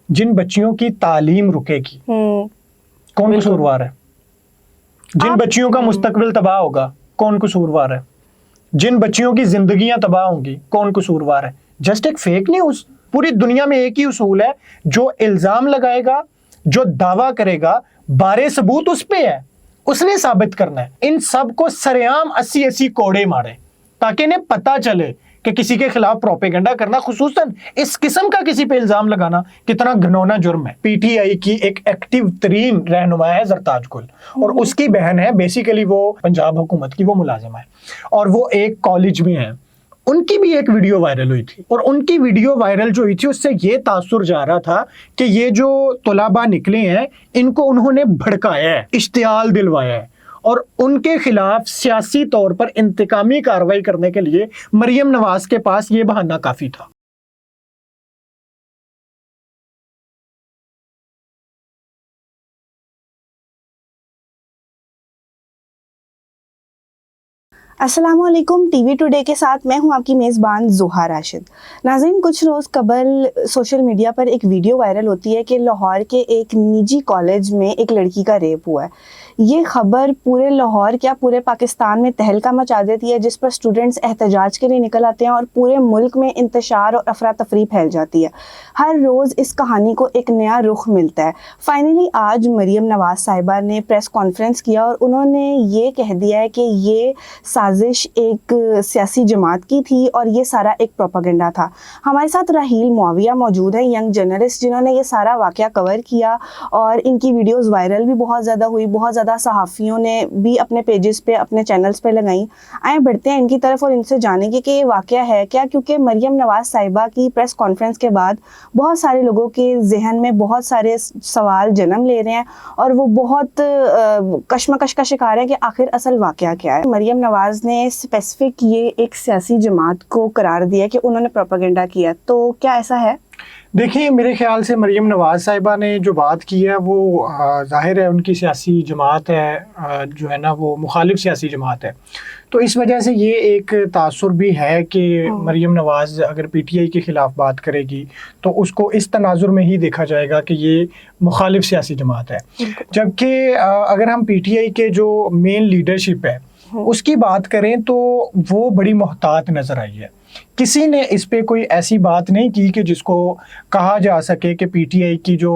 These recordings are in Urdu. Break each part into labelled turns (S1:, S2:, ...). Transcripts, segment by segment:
S1: جن بچیوں کی تعلیم رکے گی کون قصوروار ہے؟ جن بچیوں کا مستقبل تباہ ہوگا کون قصوروار ہے؟ جن بچیوں کی زندگیاں تباہ ہوں گی کون قصوروار ہے؟ جسٹ ایک فیک نیوز. پوری دنیا میں ایک ہی اصول ہے, جو الزام لگائے گا, جو دعویٰ کرے گا, بارے ثبوت اس پہ ہے, اس نے ثابت کرنا ہے. ان سب کو سرعام 80 کوڑے مارے تاکہ انہیں پتا چلے کہ کسی کے خلاف پروپیگنڈا کرنا, خصوصاً اس قسم کا کسی پہ الزام لگانا کتنا گھنونا جرم ہے. پی ٹی آئی کی ایک ایکٹیو ترین رہنما ہے زرتاج گل, اور اس کی بہن ہے, بیسیکلی وہ پنجاب حکومت کی وہ ملازمہ ہے, اور وہ ایک کالج میں ہے. ان کی بھی ایک ویڈیو وائرل ہوئی تھی, اور ان کی ویڈیو وائرل جو ہوئی تھی اس سے یہ تاثر جا رہا تھا کہ یہ جو طلباء نکلے ہیں ان کو انہوں نے بھڑکایا ہے, اشتعال دلوایا ہے, اور ان کے خلاف سیاسی طور پر انتقامی کارروائی کرنے کے لیے مریم نواز کے پاس یہ بہانہ کافی تھا.
S2: السلام علیکم. ٹی وی ٹوڈے کے ساتھ میں ہوں آپ کی میزبان زوہا راشد. ناظرین, کچھ روز قبل سوشل میڈیا پر ایک ویڈیو وائرل ہوتی ہے کہ لاہور کے ایک نجی کالج میں ایک لڑکی کا ریپ ہوا ہے. یہ خبر پورے لاہور کیا پورے پاکستان میں تہلکہ مچا دیتی ہے, جس پر اسٹوڈنٹس احتجاج کے لیے نکل آتے ہیں اور پورے ملک میں انتشار اور افراتفری پھیل جاتی ہے. ہر روز اس کہانی کو ایک نیا رخ ملتا ہے. فائنلی آج مریم نواز صاحبہ نے پریس کانفرنس کیا اور انہوں نے یہ کہہ دیا ہے کہ یہ سازش ایک سیاسی جماعت کی تھی اور یہ سارا ایک پروپیگنڈا تھا. ہمارے ساتھ راہیل معاویہ موجود ہیں, ینگ جرنلسٹ, جنہوں نے یہ سارا واقعہ کور کیا, اور ان کی ویڈیوز وائرل بھی بہت زیادہ ہوئی, بہت زیادہ صحافیوں نے بھی اپنے پیجز پہ, اپنے چینلز پہ لگائیں. آئیں بڑھتے ہیں ان کی طرف اور ان سے جانیں گے کہ یہ واقعہ ہے کیا, کیونکہ مریم نواز صاحبہ کی پریس کانفرنس کے بعد بہت سارے لوگوں کے ذہن میں بہت سارے سوال جنم لے رہے ہیں اور وہ بہت کشمکش کا شکار ہیں کہ آخر اصل واقعہ کیا ہے. مریم نواز نے اسپیسیفک یہ ایک سیاسی جماعت کو قرار دیا کہ انہوں نے پروپیگنڈا کیا, تو کیا ایسا ہے؟
S1: دیکھیں, میرے خیال سے مریم نواز صاحبہ نے جو بات کی ہے وہ ظاہر ہے ان کی سیاسی جماعت ہے, جو ہے نا وہ مخالف سیاسی جماعت ہے, تو اس وجہ سے یہ ایک تاثر بھی ہے کہ مریم نواز اگر پی ٹی آئی کے خلاف بات کرے گی تو اس کو اس تناظر میں ہی دیکھا جائے گا کہ یہ مخالف سیاسی جماعت ہے. جبکہ اگر ہم پی ٹی آئی کے جو مین لیڈرشپ ہے اس کی بات کریں تو وہ بڑی محتاط نظر آئی ہے. کسی نے اس پہ کوئی ایسی بات نہیں کی کہ جس کو کہا جا سکے کہ پی ٹی آئی کی جو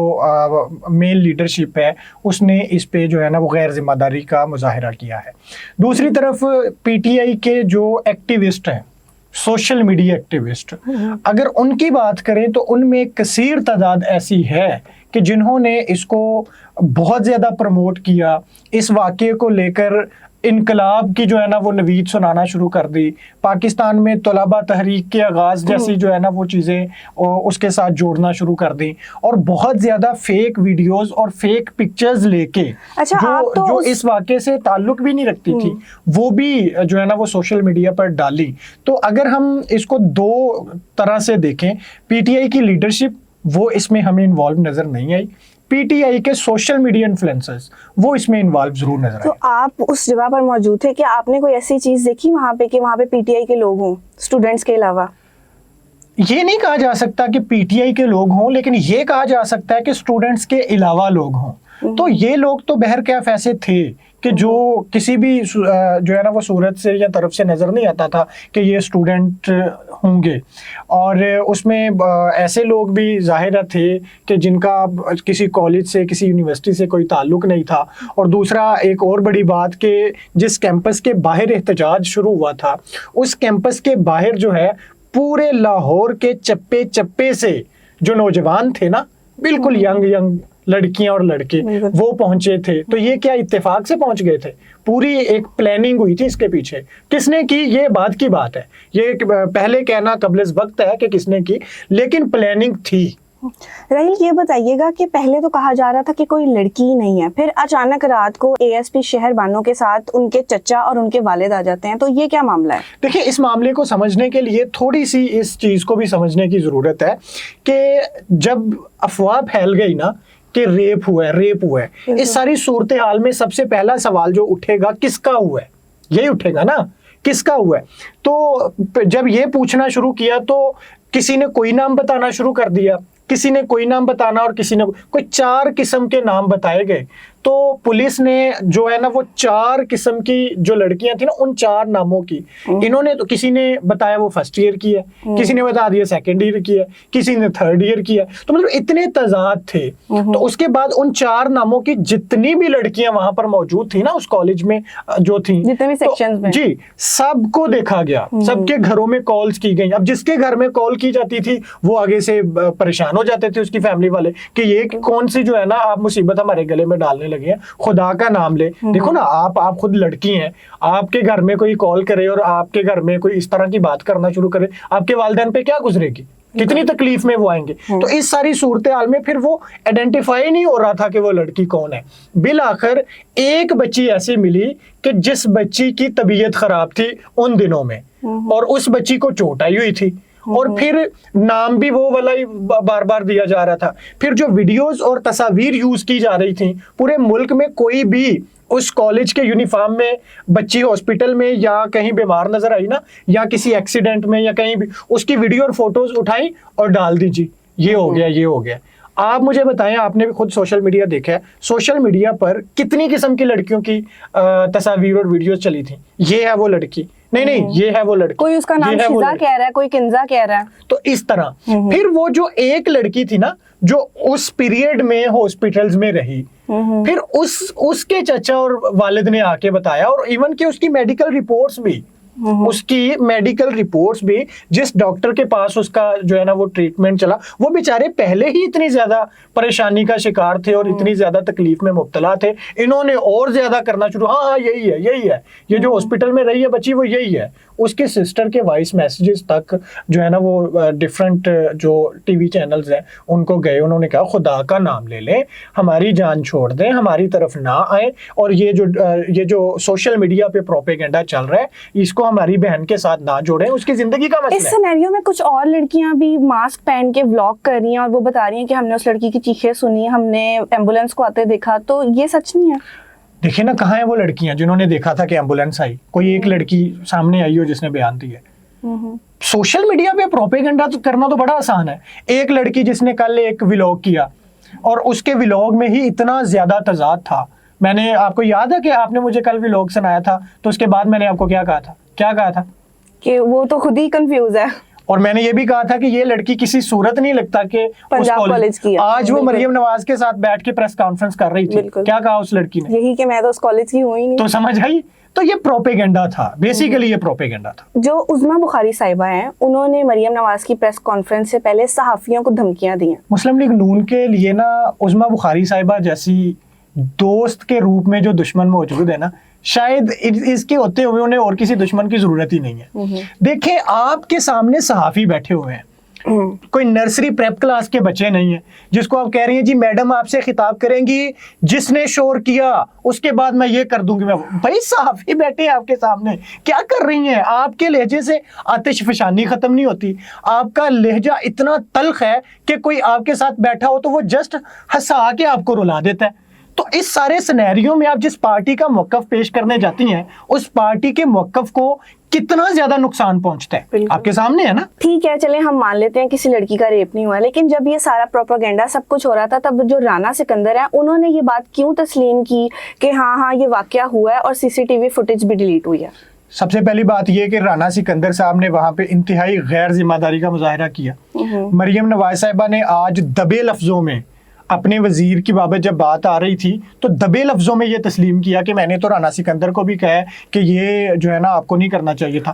S1: مین لیڈرشپ ہے اس نے اس پہ جو ہے نا وہ غیر ذمہ داری کا مظاہرہ کیا ہے. دوسری طرف پی ٹی آئی کے جو ایکٹیوسٹ ہیں, سوشل میڈیا ایکٹیوسٹ, اگر ان کی بات کریں تو ان میں کثیر تعداد ایسی ہے کہ جنہوں نے اس کو بہت زیادہ پروموٹ کیا, اس واقعے کو لے کر انقلاب کی جو ہے نا وہ نوید سنانا شروع کر دی, پاکستان میں طلباء تحریک کے آغاز جیسی جو ہے نا وہ چیزیں اس کے ساتھ جوڑنا شروع کر دی, اور بہت زیادہ فیک ویڈیوز اور فیک پکچرز لے کے جو اس واقعے سے تعلق بھی نہیں رکھتی تھی وہ بھی جو ہے نا وہ سوشل میڈیا پر ڈالی. تو اگر ہم اس کو دو طرح سے دیکھیں, پی ٹی آئی کی لیڈرشپ وہ اس میں ہمیں انوالو نظر نہیں آئی, پی ٹی آئی کے سوشل میڈیا انفلوئنسرز وہ اس میں انوالو ضرور نظر آئے.
S2: تو آپ اس جگہ پر موجود تھے کہ آپ نے کوئی ایسی چیز دیکھی وہاں پہ کہ وہاں پہ پی ٹی آئی کے لوگ ہوں اسٹوڈنٹس کے علاوہ؟
S1: یہ نہیں کہا جا سکتا کہ پی ٹی آئی کے لوگ ہوں, لیکن یہ کہا جا سکتا ہے کہ اسٹوڈنٹس کے علاوہ لوگ ہوں. تو یہ لوگ تو بہرکیف ایسے تھے کہ جو کسی بھی جو ہے نا وہ صورت سے یا طرف سے نظر نہیں آتا تھا کہ یہ اسٹوڈنٹ ہوں گے, اور اس میں ایسے لوگ بھی ظاہر تھے کہ جن کا کسی کالج سے کسی یونیورسٹی سے کوئی تعلق نہیں تھا. اور دوسرا ایک اور بڑی بات کہ جس کیمپس کے باہر احتجاج شروع ہوا تھا اس کیمپس کے باہر جو ہے پورے لاہور کے چپے چپے سے جو نوجوان تھے نا, بالکل ینگ لڑکیاں اور لڑکے وہ پہنچے تھے. تو یہ کیا اتفاق سے پہنچ گئے تھے؟ پوری ایک پلاننگ ہوئی تھی اس کے پیچھے. کس نے کی یہ بات کی بات ہے, یہ پہلے کہنا قبل از وقت ہے کہ کس نے کی, لیکن پلاننگ تھی.
S2: راہیل, یہ بتائیے گا کہ پہلے تو کہا جا رہا تھا کہ کوئی لڑکی ہی نہیں ہے, پھر اچانک رات کو اے ایس پی شہر بانو کے ساتھ ان کے چچا اور ان کے والد آ جاتے ہیں, تو یہ کیا معاملہ ہے؟
S1: دیکھیں, اس معاملے کو سمجھنے کے لیے تھوڑی سی اس چیز کو بھی سمجھنے کی ضرورت ہے کہ جب افواہ پھیل گئی نا کہ ریپ ہوا ہے, اس ساری صورتحال میں سب سے پہلا سوال جو اٹھے گا کس کا ہوا ہے, یہی اٹھے گا نا, کس کا ہوا ہے. تو جب یہ پوچھنا شروع کیا تو کسی نے کوئی نام بتانا شروع کر دیا, کسی نے کوئی نام بتانا اور کسی نے کوئی 4 قسم کے نام بتائے گئے. تو پولیس نے جو ہے نا وہ 4 قسم کی جو لڑکیاں تھیں نا ان 4 ناموں کی انہوں نے تو کسی نے بتایا وہ فرسٹ ایئر کی ہے, کسی نے بتا دیا سیکنڈ ایئر کی ہے, کسی نے تھرڈ ایئر کی ہے. تو مطلب اتنے تضاد تھے. تو اس کے بعد ان 4 ناموں کی جتنی بھی لڑکیاں وہاں پر موجود تھیں نا اس کالج میں جو تھیں
S2: جتنے بھی سیکشنز میں,
S1: جی سب کو دیکھا گیا, سب کے گھروں میں کالز کی گئی. اب جس کے گھر میں کال کی جاتی تھی وہ آگے سے پریشان ہو جاتے تھے اس کی فیملی والے کہ یہ کون سی جو ہے نا آپ مصیبت ہمارے گلے میں ڈالنے لگے ہیں, خدا کا نام لے. دیکھو نا آپ خود لڑکی ہیں, آپ کے گھر میں کوئی کال کرے اور آپ کے گھر میں کوئی اس طرح کی بات کرنا شروع کرے, آپ کے والدین پہ کیا گزرے گی, کتنی تکلیف میں وہ آئیں گے. تو اس ساری صورتحال میں پھر وہ آئیڈینٹیفائی نہیں ہو رہا تھا کہ وہ لڑکی کون ہے. بالآخر ایک بچی ایسی ملی کہ جس بچی کی طبیعت خراب تھی ان دنوں میں اور اس بچی کو چوٹ آئی ہوئی تھی اور پھر نام بھی وہ والا ہی بار بار دیا جا رہا تھا. پھر جو ویڈیوز اور تصاویر یوز کی جا رہی تھیں پورے ملک میں, کوئی بھی اس کالج کے یونیفارم میں بچی ہاسپٹل میں یا کہیں بیمار نظر آئی نا, یا کسی ایکسیڈنٹ میں یا کہیں بھی, اس کی ویڈیو اور فوٹوز اٹھائیں اور ڈال دیجیے یہ ہو گیا یہ ہو گیا. آپ مجھے بتائیں, آپ نے بھی خود سوشل میڈیا دیکھا ہے, سوشل میڈیا پر کتنی قسم کی لڑکیوں کی تصاویر اور ویڈیوز چلی تھیں. یہ ہے وہ لڑکی, نہیں یہ ہے وہ لڑکی,
S2: کوئی اس کا نام شیزا کہہ رہا ہے, کوئی کنزا کہہ رہا ہے.
S1: تو اس طرح پھر وہ جو ایک لڑکی تھی نا جو اس پیریڈ میں ہاسپٹلز میں رہی, پھر اس کے چچا اور والد نے آ کے بتایا, اور ایون کہ اس کی میڈیکل رپورٹس بھی جس ڈاکٹر کے پاس اس کا جو ہے نا وہ ٹریٹمنٹ چلا, وہ بیچارے پہلے ہی اتنی زیادہ پریشانی کا شکار تھے اور اتنی زیادہ تکلیف میں مبتلا تھے, انہوں نے اور زیادہ کرنا شروع, ہاں یہی ہے یہ جو ہاسپٹل میں رہی ہے بچی وہ یہی ہے. اس کے سسٹر کے وائس میسیجز تک جو ہے نا وہ ڈفرنٹ جو ٹی وی چینلز ہیں ان کو گئے, انہوں نے کہا خدا کا نام لے لیں, ہماری جان چھوڑ دیں, ہماری طرف نہ آئیں, اور یہ جو سوشل میڈیا پہ پروپیگنڈا چل رہا ہے اس کو ہماری بہن کے ساتھ نہ جوڑیں, اس کی زندگی کا مسئلہ ہے.
S2: اس سینیریو میں کچھ اور لڑکیاں بھی ماسک پہن کے ولاگ کر رہی ہیں اور وہ بتا رہی ہیں کہ ہم نے اس لڑکی کی چیخیں سنی, ہم نے ایمبولینس کو آتے دیکھا. تو یہ سچ نہیں ہے؟
S1: دیکھیں نا کہاں ہیں وہ لڑکیاں جنہوں نے دیکھا تھا کہ ایمبولینس آئی, کوئی ایک لڑکی سامنے آئی ہو جس نے بیان دیا ہے. سوشل میڈیا پہ پروپیگنڈا کرنا تو بڑا آسان ہے. ایک لڑکی جس نے کل ایک ولاگ کیا اور اس کے ولاگ میں ہی اتنا زیادہ تضاد تھا, میں نے آپ کو یاد ہے کہ آپ نے مجھے کل ولاگ سنایا تھا, تو اس کے بعد میں نے آپ کو کیا کہا تھا
S2: کہ وہ تو خود ہی کنفیوز ہے,
S1: اور میں نے یہ بھی کہا تھا کہ یہ لڑکی کسی صورت نہیں لگتا کہ
S2: پنجاب کالج کی.
S1: آج وہ مریم نواز کے ساتھ بیٹھ کے پریس کانفرنس کر رہی تھی, کیا کہا اس لڑکی نے؟
S2: یہی کہ میں تو اس کالج کی ہوں ہی نہیں.
S1: تو سمجھ آئی, تو یہ پروپیگنڈا تھا, بیسیکلی یہ پروپیگنڈا تھا.
S2: جو عظمیٰ بخاری صاحبہ ہیں انہوں نے مریم نواز کی پریس کانفرنس سے پہلے صحافیوں کو دھمکیاں دی ہیں.
S1: مسلم لیگ نون کے لیے نا عظمیٰ بخاری صاحبہ جیسی دوست کے روپ میں جو دشمن موجود ہے نا, شاید اس کے ہوتے ہوئے انہیں اور کسی دشمن کی ضرورت ہی نہیں ہے. دیکھیں آپ کے سامنے صحافی بیٹھے ہوئے ہیں, کوئی نرسری پریپ کلاس کے بچے نہیں ہیں جس کو آپ کہہ رہی ہیں جی میڈم آپ سے خطاب کریں گی جس نے شور کیا اس کے بعد میں یہ کر دوں گی. میں بھائی صحافی بیٹھے ہیں آپ کے سامنے, کیا کر رہی ہیں؟ آپ کے لہجے سے آتش فشانی ختم نہیں ہوتی, آپ کا لہجہ اتنا تلخ ہے کہ کوئی آپ کے ساتھ بیٹھا ہو تو وہ جسٹ ہنسا کے آپ کو رلا دیتا ہے. تو اس سارے سینیریو میں آپ جس پارٹی کا موقف پیش کرنے جاتی ہیں اس پارٹی کے موقف کو کتنا زیادہ نقصان پہنچتا ہے آپ کے سامنے ہے نا.
S2: ٹھیک ہے چلیں ہم مان لیتے ہیں کسی لڑکی کا ریپ نہیں ہوا, لیکن جب یہ سارا پروپیگنڈا سب کچھ ہو رہا تھا تب جو رانا سکندر ہے انہوں نے یہ بات کیوں تسلیم کی کہ ہاں یہ واقعہ ہوا ہے اور سی سی ٹی وی فوٹیج بھی ڈیلیٹ ہوئی ہے؟
S1: سب سے پہلی بات یہ کہ رانا سکندر صاحب نے وہاں پہ انتہائی غیر ذمہ داری کا مظاہرہ کیا. مریم نواز صاحبہ نے آج دبے لفظوں میں اپنے وزیر کی بابت جب بات آ رہی تھی تو دبے لفظوں میں یہ تسلیم کیا کہ میں نے تو رانا سکندر کو بھی کہا ہے کہ یہ جو ہے نا آپ کو نہیں کرنا چاہیے تھا.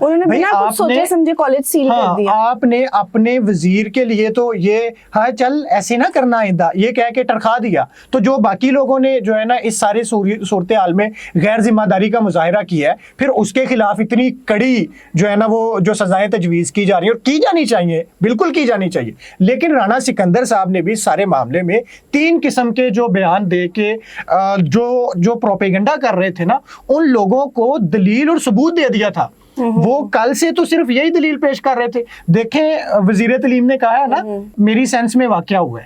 S1: آپ نے اپنے وزیر کے لیے تو یہ ہاں چل ایسے نہ کرنا آئندہ یہ کہہ کے ٹرکھا دیا. تو جو باقی لوگوں نے جو ہے نا اس سارے صورتحال میں غیر ذمہ داری کا مظاہرہ کیا ہے, پھر اس کے خلاف اتنی کڑی جو ہے نا وہ جو سزائیں تجویز کی جا رہی ہیں اور کی جانی چاہیے, بالکل کی جانی چاہیے. لیکن رانا سکندر صاحب نے بھی سارے معاملے میں 3 قسم کے جو بیان دے کے جو پروپیگنڈا کر رہے تھے نا ان لوگوں کو دلیل اور ثبوت دے دیا تھا. وہ کل سے تو صرف یہی دلیل پیش کر رہے تھے. دیکھیں وزیر تعلیم نے کہا ہے نا میری سینس میں واقعہ ہوا ہے,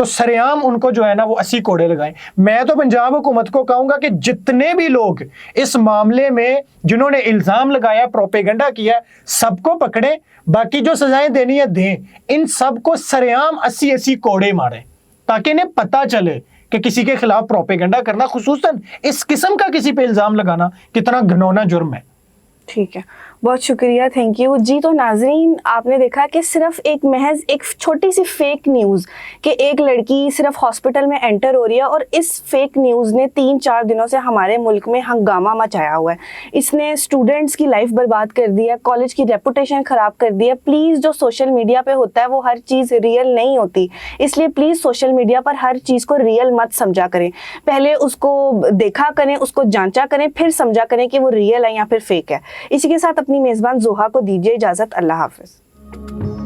S1: تو سریعام ان کو جو ہے نا وہ 80 کوڑے لگائیں. میں تو پنجاب حکومت کو کہوں گا کہ جتنے بھی لوگ اس معاملے میں جنہوں نے الزام لگایا, پروپیگنڈا کیا, سب کو پکڑیں, باقی جو سزائیں دینی ہے دیں, ان سب کو سریعام 80 کوڑے ماریں تاکہ انہیں پتہ چلے کہ کسی کے خلاف پروپیگنڈا کرنا, خصوصاً اس قسم کا کسی پہ الزام لگانا کتنا گھنونا جرم ہے.
S2: ٹھیک ہے, بہت شکریہ, تھینک یو جی. تو ناظرین, آپ نے دیکھا کہ صرف ایک محض ایک چھوٹی سی فیک نیوز کہ ایک لڑکی صرف ہاسپٹل میں انٹر ہو رہی ہے, اور اس فیک نیوز نے 3-4 دنوں سے ہمارے ملک میں ہنگامہ مچایا ہوا ہے. اس نے اسٹوڈنٹس کی لائف برباد کر دی ہے, کالج کی ریپوٹیشن خراب کر دی ہے. پلیز, جو سوشل میڈیا پہ ہوتا ہے وہ ہر چیز ریئل نہیں ہوتی, اس لیے پلیز سوشل میڈیا پر ہر چیز کو ریئل مت سمجھا کریں. پہلے اس کو دیکھا کریں, اس کو جانچا کریں, پھر سمجھا کریں کہ وہ ریئل ہے یا پھر فیک ہے. اسی کے ساتھ اپنی میزبان زوہا کو دیجیے اجازت. اللہ حافظ.